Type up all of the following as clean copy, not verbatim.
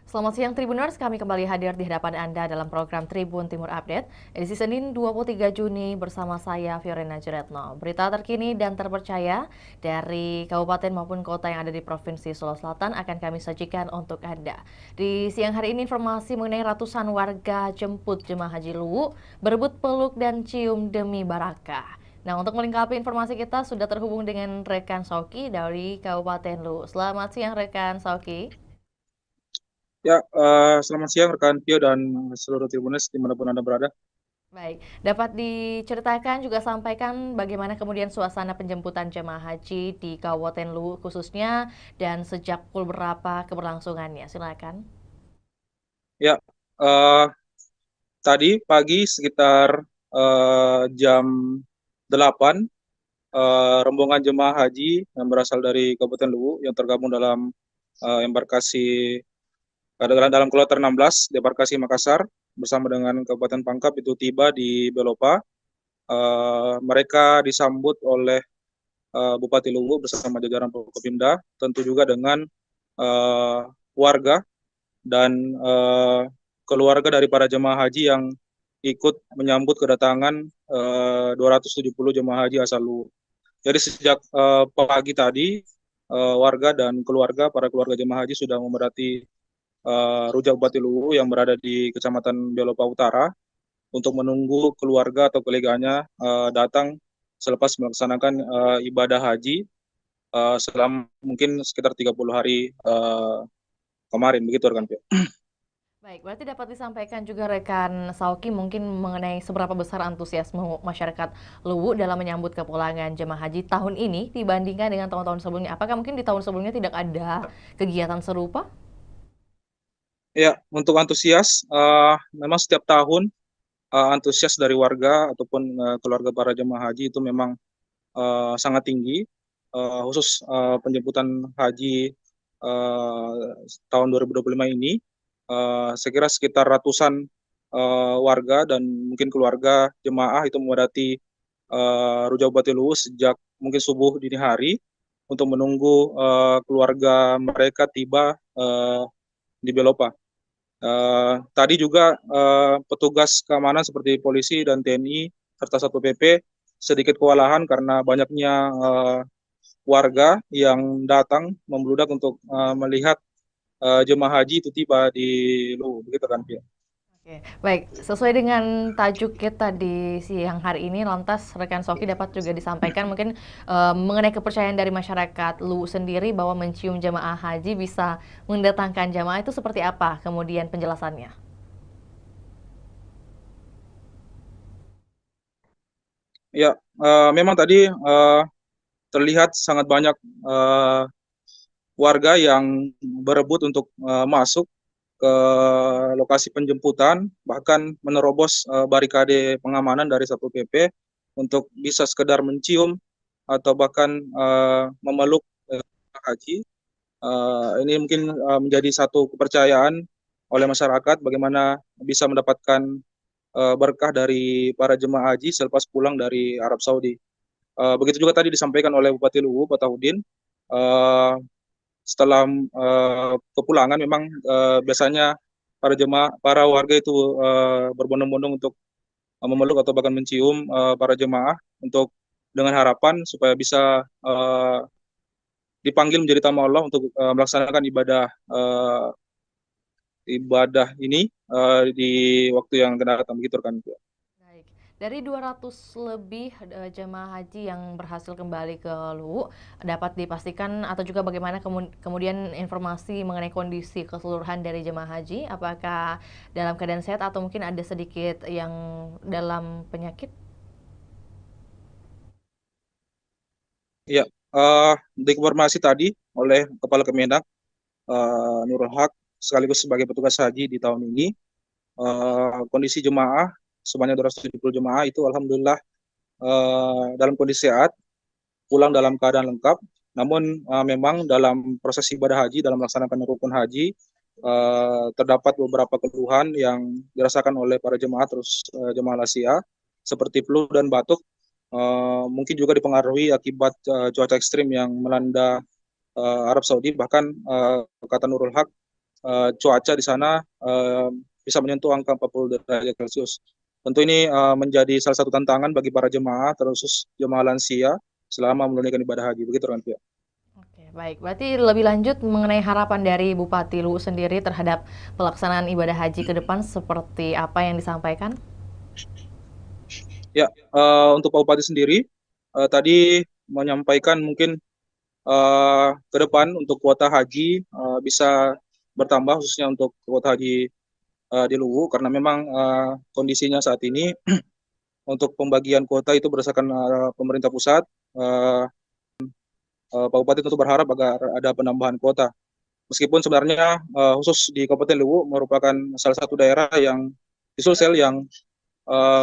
Selamat siang Tribuners, kami kembali hadir di hadapan Anda dalam program Tribun Timur Update edisi Senin 23 Juni bersama saya Fiorina Juretno. Berita terkini dan terpercaya dari kabupaten maupun kota yang ada di Provinsi Sulawesi Selatan akan kami sajikan untuk Anda. Di siang hari ini informasi mengenai ratusan warga jemput jemaah haji Luwu berebut peluk dan cium demi barakah. Nah, untuk melengkapi informasi kita sudah terhubung dengan rekan Sauki dari Kabupaten Luwu. Selamat siang rekan Sauki. Ya, selamat siang rekan Pio dan seluruh Tribuners dimanapun Anda berada. Baik, dapat diceritakan juga sampaikan bagaimana kemudian suasana penjemputan jemaah haji di Kabupaten Luwu khususnya dan sejak pukul berapa keberlangsungannya? Silakan. Ya, eh, tadi pagi sekitar jam 8, rombongan jemaah haji yang berasal dari Kabupaten Luwu yang tergabung dalam embarkasi dalam kloter 16 debarkasi Makassar bersama dengan Kabupaten Pangkep itu tiba di Belopa. Mereka disambut oleh Bupati Luwu bersama jajaran Forkopimda, tentu juga dengan eh, warga dan keluarga dari para jemaah haji yang ikut menyambut kedatangan 270 jemaah haji asal Luwu. Jadi sejak pagi tadi warga dan para keluarga jemaah haji sudah memadati Rujak Bupati Luwu yang berada di Kecamatan Belopa Utara untuk menunggu keluarga atau koleganya datang selepas melaksanakan ibadah haji selama mungkin sekitar 30 hari kemarin begitu rekan Pio. Baik, berarti dapat disampaikan juga rekan Sauki mungkin mengenai seberapa besar antusiasme masyarakat Luwu dalam menyambut kepulangan jemaah haji tahun ini dibandingkan dengan tahun-tahun sebelumnya. Apakah mungkin di tahun sebelumnya tidak ada kegiatan serupa? Ya, untuk antusias, memang setiap tahun antusias dari warga ataupun keluarga para jemaah haji itu memang sangat tinggi, khusus penjemputan haji uh, tahun 2025 ini. Saya kira sekitar ratusan warga dan mungkin keluarga jemaah itu memadati Rujak Bupati Luwu sejak mungkin subuh dini hari untuk menunggu keluarga mereka tiba di Belopa. Tadi juga petugas keamanan seperti polisi dan TNI serta Satpol PP sedikit kewalahan karena banyaknya warga yang datang membludak untuk melihat jemaah haji itu tiba di Luwu, begitu kan, Pia? Oke, baik. Sesuai dengan tajuk kita di siang hari ini, lantas rekan Sofi dapat juga disampaikan mungkin mengenai kepercayaan dari masyarakat Lu sendiri bahwa mencium jemaah haji bisa mendatangkan jemaah itu seperti apa? Kemudian penjelasannya. Ya, memang tadi terlihat sangat banyak eh, warga yang berebut untuk masuk ke lokasi penjemputan, bahkan menerobos barikade pengamanan dari Satpol PP untuk bisa sekedar mencium atau bahkan memeluk haji. Ini mungkin menjadi satu kepercayaan oleh masyarakat bagaimana bisa mendapatkan berkah dari para jemaah haji selepas pulang dari Arab Saudi. Begitu juga tadi disampaikan oleh Bupati Luwu, Pak Tahudin, setelah kepulangan memang biasanya para warga itu berbondong-bondong untuk memeluk atau bahkan mencium para jemaah untuk dengan harapan supaya bisa dipanggil menjadi tamu Allah untuk melaksanakan ibadah ini di waktu yang akan datang begitu kan. Baik. Dari 200 lebih jemaah haji yang berhasil kembali ke Luwu, dapat dipastikan atau juga bagaimana kemudian informasi mengenai kondisi keseluruhan dari jemaah haji? Apakah dalam keadaan sehat atau mungkin ada sedikit yang dalam penyakit? Ya, dikonfirmasi tadi oleh Kepala Kemendak Nurul Haq sekaligus sebagai petugas haji di tahun ini, kondisi jemaah sebanyak 270 jemaah itu alhamdulillah dalam kondisi sehat, pulang dalam keadaan lengkap. Namun memang dalam proses ibadah haji, dalam melaksanakan rukun haji, terdapat beberapa keluhan yang dirasakan oleh para jemaah terus jemaah lansia seperti flu dan batuk. Mungkin juga dipengaruhi akibat cuaca ekstrim yang melanda Arab Saudi. Bahkan kata Nurul Haq, cuaca di sana bisa menyentuh angka 40 derajat Celcius. Tentu ini menjadi salah satu tantangan bagi para jemaah, terkhusus jemaah lansia selama menunaikan ibadah haji. Begitu kan, Pia? Oke, baik. Berarti lebih lanjut mengenai harapan dari Bupati Luwu sendiri terhadap pelaksanaan ibadah haji ke depan seperti apa yang disampaikan? Ya, untuk Pak Bupati sendiri tadi menyampaikan mungkin ke depan untuk kuota haji bisa bertambah, khususnya untuk kuota haji di Luwu, karena memang kondisinya saat ini untuk pembagian kuota itu berdasarkan pemerintah pusat. Pak Bupati tentu berharap agar ada penambahan kuota. Meskipun sebenarnya khusus di Kabupaten Luwu merupakan salah satu daerah yang di Sulsel yang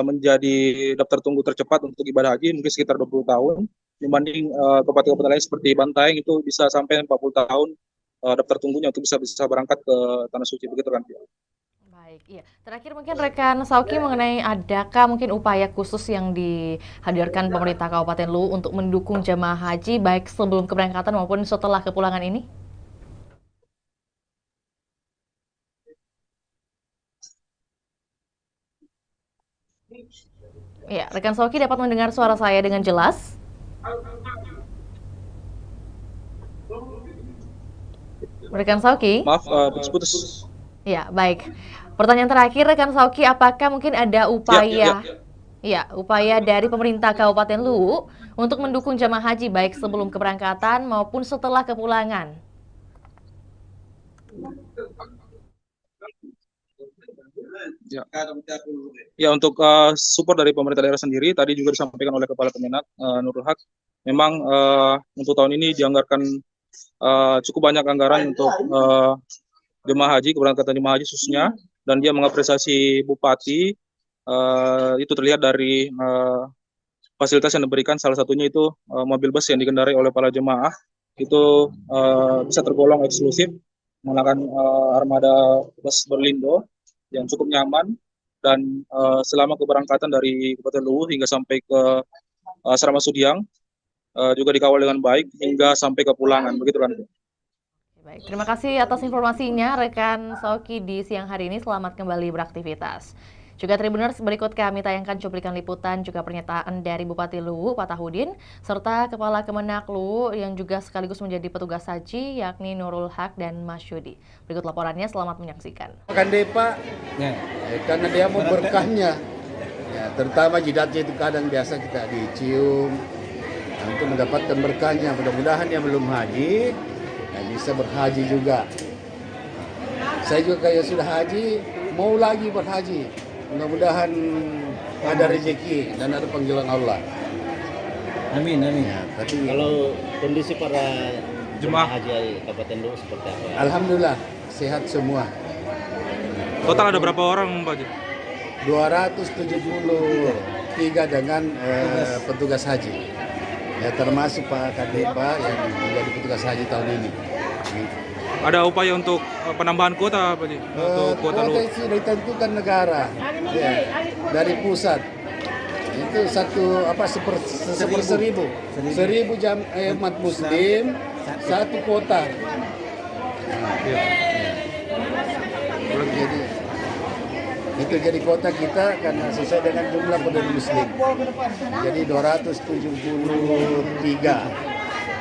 menjadi daftar tunggu tercepat untuk ibadah haji, mungkin sekitar 20 tahun, dibanding kabupaten-kabupaten lain seperti Bantaeng itu bisa sampai 40 tahun daftar tunggunya untuk bisa berangkat ke Tanah Suci. Begitu kan, Pia? Baik, iya. Terakhir mungkin rekan Sauki mengenai adakah mungkin upaya khusus yang dihadirkan pemerintah Kabupaten Luwu untuk mendukung jemaah haji baik sebelum keberangkatan maupun setelah kepulangan ini? Iya, rekan Sauki dapat mendengar suara saya dengan jelas? Rekan Sauki? Maaf, putus-putus. Ya, baik. Pertanyaan terakhir, rekan Sauki, apakah mungkin ada Ya, ya. upaya dari pemerintah Kabupaten Luwu untuk mendukung jemaah haji baik sebelum keberangkatan maupun setelah kepulangan? Ya, ya untuk support dari pemerintah daerah sendiri, tadi juga disampaikan oleh Kepala Kemenak Nurul Haq, memang untuk tahun ini dianggarkan cukup banyak anggaran untuk jemaah haji, keberangkatan jemaah haji khususnya, dan dia mengapresiasi Bupati. Itu terlihat dari fasilitas yang diberikan, salah satunya itu mobil bus yang dikendarai oleh para jemaah itu bisa tergolong eksklusif, menggunakan armada bus berlindo yang cukup nyaman, dan selama keberangkatan dari Kabupaten Luwu hingga sampai ke Asrama Sudiang juga dikawal dengan baik hingga sampai ke pulangan. Begitu kan? Baik, terima kasih atas informasinya rekan Sauki di siang hari ini. Selamat kembali beraktivitas. Juga Tribuners, berikut kami tayangkan cuplikan liputan juga pernyataan dari Bupati Luwu, Pak Tahudin, serta Kepala Kemenak Luwu yang juga sekaligus menjadi petugas haji, yakni Nurul Haq dan Mas Yudi. Berikut laporannya, selamat menyaksikan. Makan deh Pak, ya, karena dia mau berkahnya, ya, terutama jidatnya itu kadang biasa kita dicium, untuk mendapatkan berkahnya. Mudah-mudahan yang belum haji, ya, bisa berhaji juga. Saya juga kayak sudah haji, mau lagi berhaji. Mudah-mudahan ada rezeki dan ada panggilan Allah. Amin, amin. Ya, tapi kalau kondisi para jemaah haji Kabupaten Luwu seperti apa? Alhamdulillah sehat semua. Total ada berapa orang, Pak Haji? 273 dengan petugas haji. Ya, termasuk Pak Kadepa yang menjadi petugas haji tahun ini. Ada upaya untuk penambahan kuota, Pak Haji? Untuk kuota Luwu? Kuota itu ditentukan negara, ya, dari pusat. Itu seribu jam umat muslim satu kota. Ya. Jadi itu jadi kota kita karena sesuai dengan jumlah penduduk muslim. Jadi 273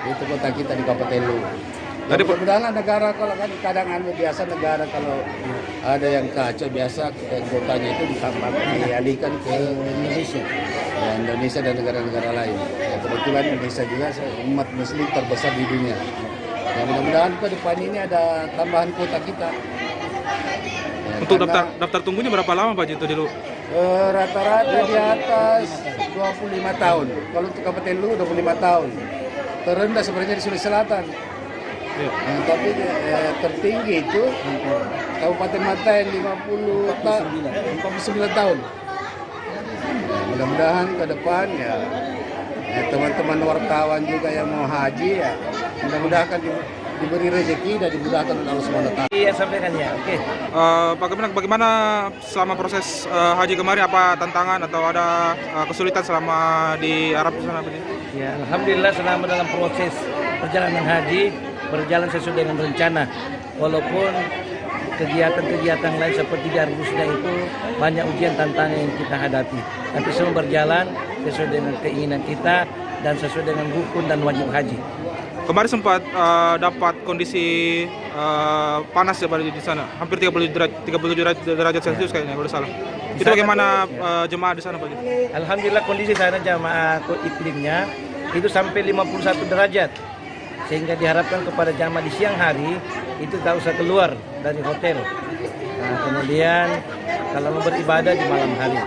itu kota kita di Kabupaten Luwu. Ya, mudah-mudahan negara, kalau kan kadang biasa negara kalau ada yang kacau biasa kotanya itu dialihkan ke Indonesia. Ya, Indonesia dan negara-negara lain. Ya, kebetulan Indonesia juga umat muslim terbesar di dunia. Ya, mudah-mudahan ke depan ini ada tambahan kota kita. Ya, untuk daftar tunggunya berapa lama, Pak Haji, itu di Luwu? Rata-rata di atas 25 tahun. Kalau untuk Kabupaten Luwu 25 tahun. Terendah sebenarnya di Sulawesi Selatan. Ya. Nah, tapi tertinggi itu Kabupaten Bantaeng 49 tahun. Ya, mudah-mudahan ke depan ya teman-teman wartawan juga yang mau haji ya mudah-mudahan diberi rezeki dan dimudahkan oleh Allah SWT. Iya, sampaikan ya. Oke. Pak Kemenak, bagaimana selama proses haji kemarin, apa tantangan atau ada kesulitan selama di Arab sana, Pak Haji? Ya, alhamdulillah selama dalam proses perjalanan haji berjalan sesuai dengan rencana. Walaupun kegiatan-kegiatan lain seperti di Arbusda itu banyak ujian tantangan yang kita hadapi. Tapi semua berjalan sesuai dengan keinginan kita dan sesuai dengan rukun dan wajib haji. Kemarin sempat dapat kondisi panas ya di sana, hampir 37 derajat Celcius kayaknya kalau salah. Itu bagaimana jemaah di sana Pak? Alhamdulillah kondisi sana jamaah iklimnya itu sampai 51 derajat. Sehingga diharapkan kepada jamaah di siang hari itu tak usah keluar dari hotel. Nah, kemudian kalau mau beribadah di malam hari.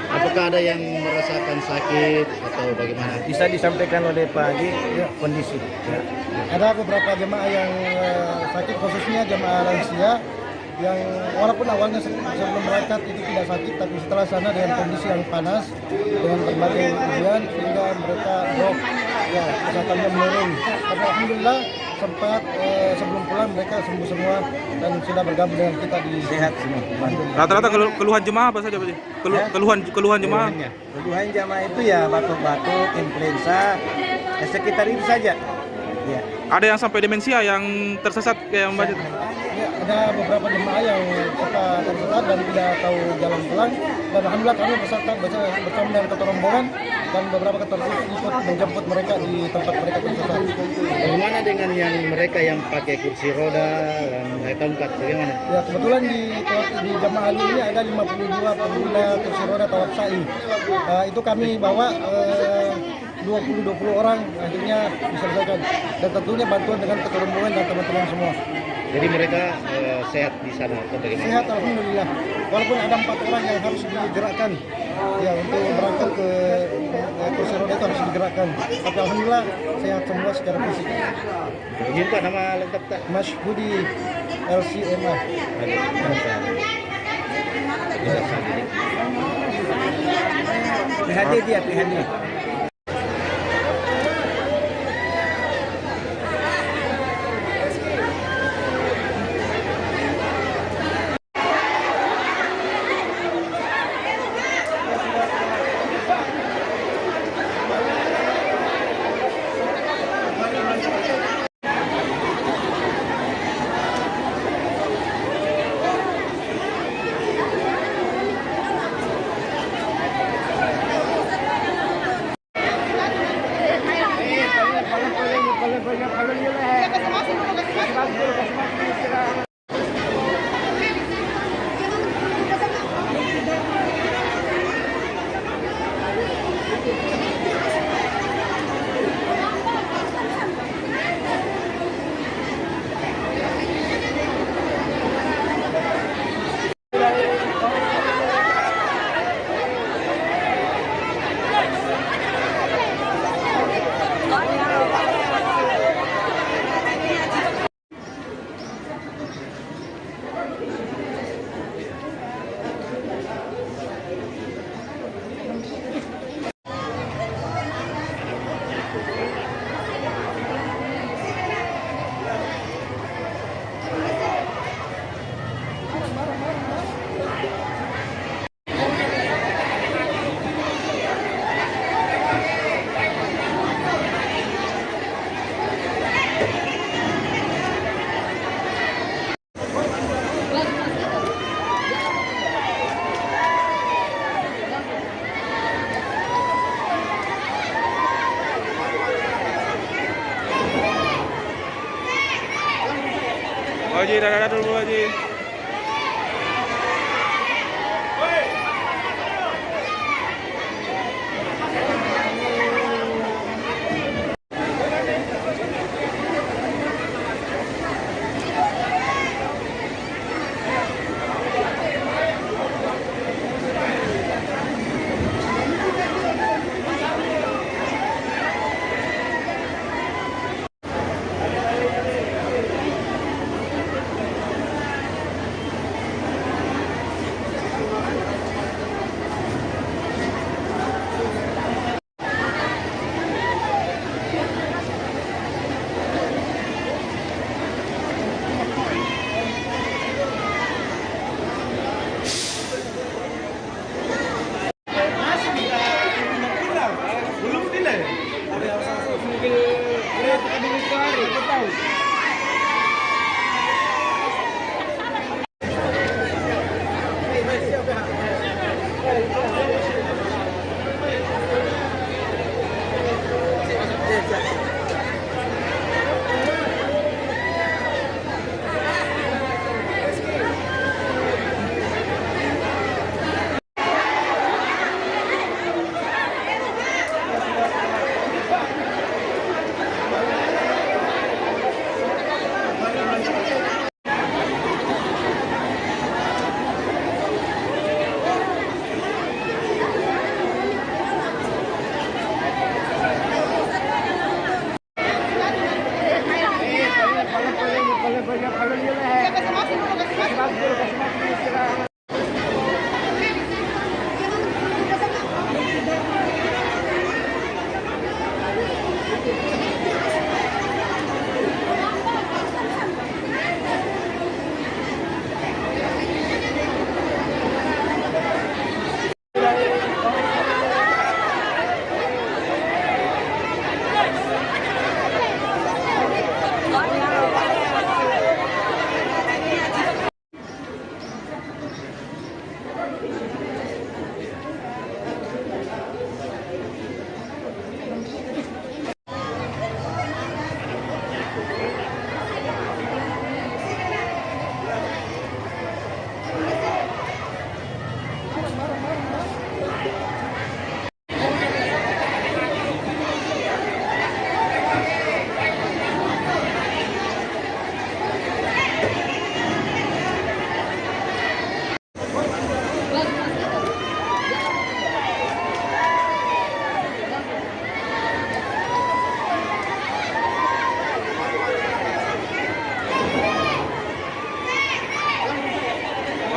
Apakah ada yang merasakan sakit atau bagaimana? Bisa disampaikan oleh Pak Haji kondisi. Ya. Ada beberapa jemaah yang sakit, khususnya jemaah lansia yang walaupun awalnya sebelum berangkat itu tidak sakit, tapi setelah sana dengan kondisi yang panas dengan berbagai ujian sehingga mereka drop, ya kesehatannya menurun. Tapi alhamdulillah sempat sebelum pulang mereka sembuh semua dan sudah bergabung dengan kita di Sehat semua. Rata-rata keluhan jemaah apa saja Pak? Keluhan jemaah. Keluhan jamaah itu ya batuk-batuk, influenza, sekitar itu saja. Ya. Ada yang sampai demensia yang tersesat kayak Mbak? Ya, ada beberapa jemaah yang tersesat dan tidak tahu jalan pulang. Dan alhamdulillah kami bersama dengan ketua rombongan dan beberapa ketua ikut menjemput mereka di tempat mereka tersesat. Bagaimana dengan yang mereka yang pakai kursi roda dan tongkat, bagaimana? Ya kebetulan di jemaah ini ada 52 pengguna kursi roda tawaf sa'i. Itu kami bawa 20 orang akhirnya diselesaikan, dan tentunya bantuan dengan ketua rombongan dan teman-teman semua. Jadi mereka sehat di sana atau bagaimana? Sehat alhamdulillah. Walaupun ada 4 orang yang harus digerakkan, ya untuk berangkat ke kursi roda itu harus digerakkan. Tapi alhamdulillah sehat semua secara fisik. Izin Pak, nama lengkap tak? Mas Budi LCMA. PHD dia, PHD. Haji, dadah dulu Haji.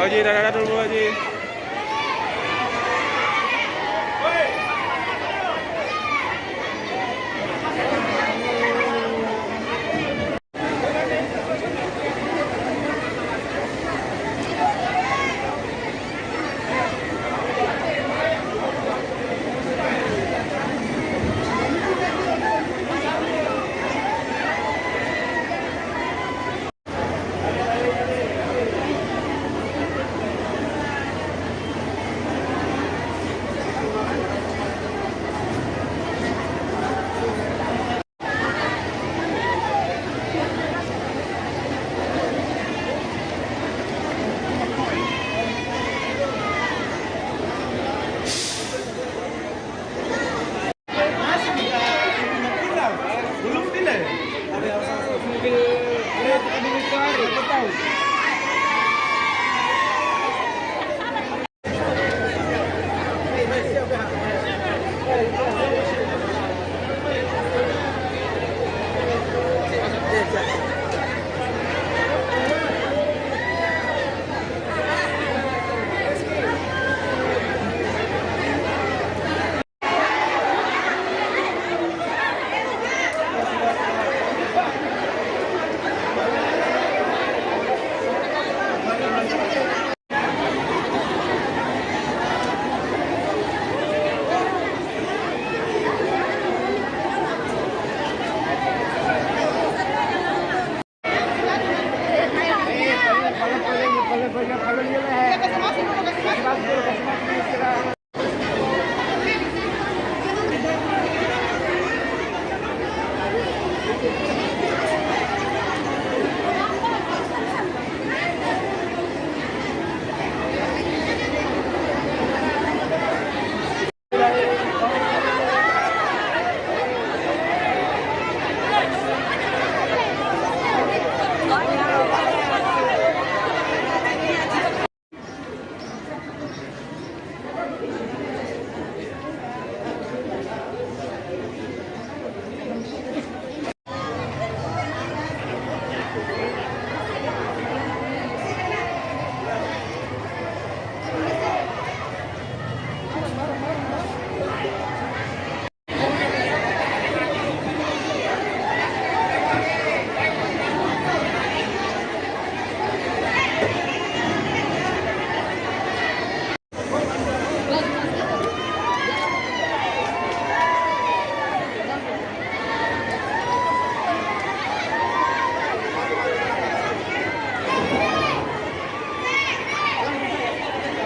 Haji, dadah dulu Haji.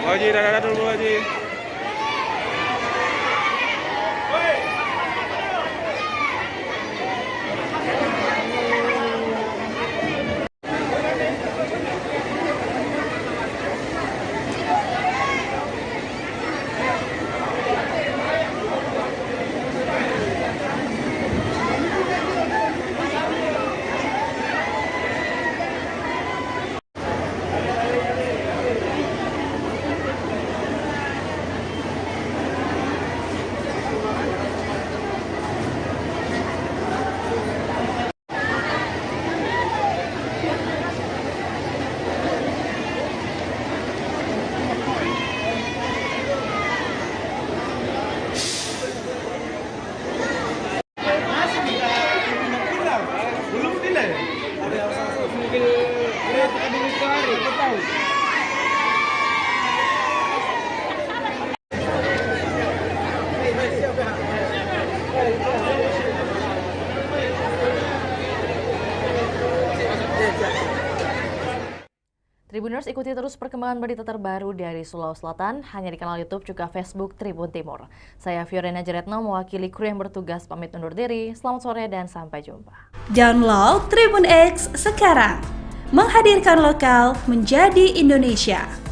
Haji, dadah dulu Haji. Tribuners, ikuti terus perkembangan berita terbaru dari Sulawesi Selatan hanya di kanal YouTube juga Facebook Tribun Timur. Saya Fiorena Jeretno mewakili kru yang bertugas pamit undur diri. Selamat sore dan sampai jumpa. Download Tribun X sekarang. Menghadirkan lokal menjadi Indonesia.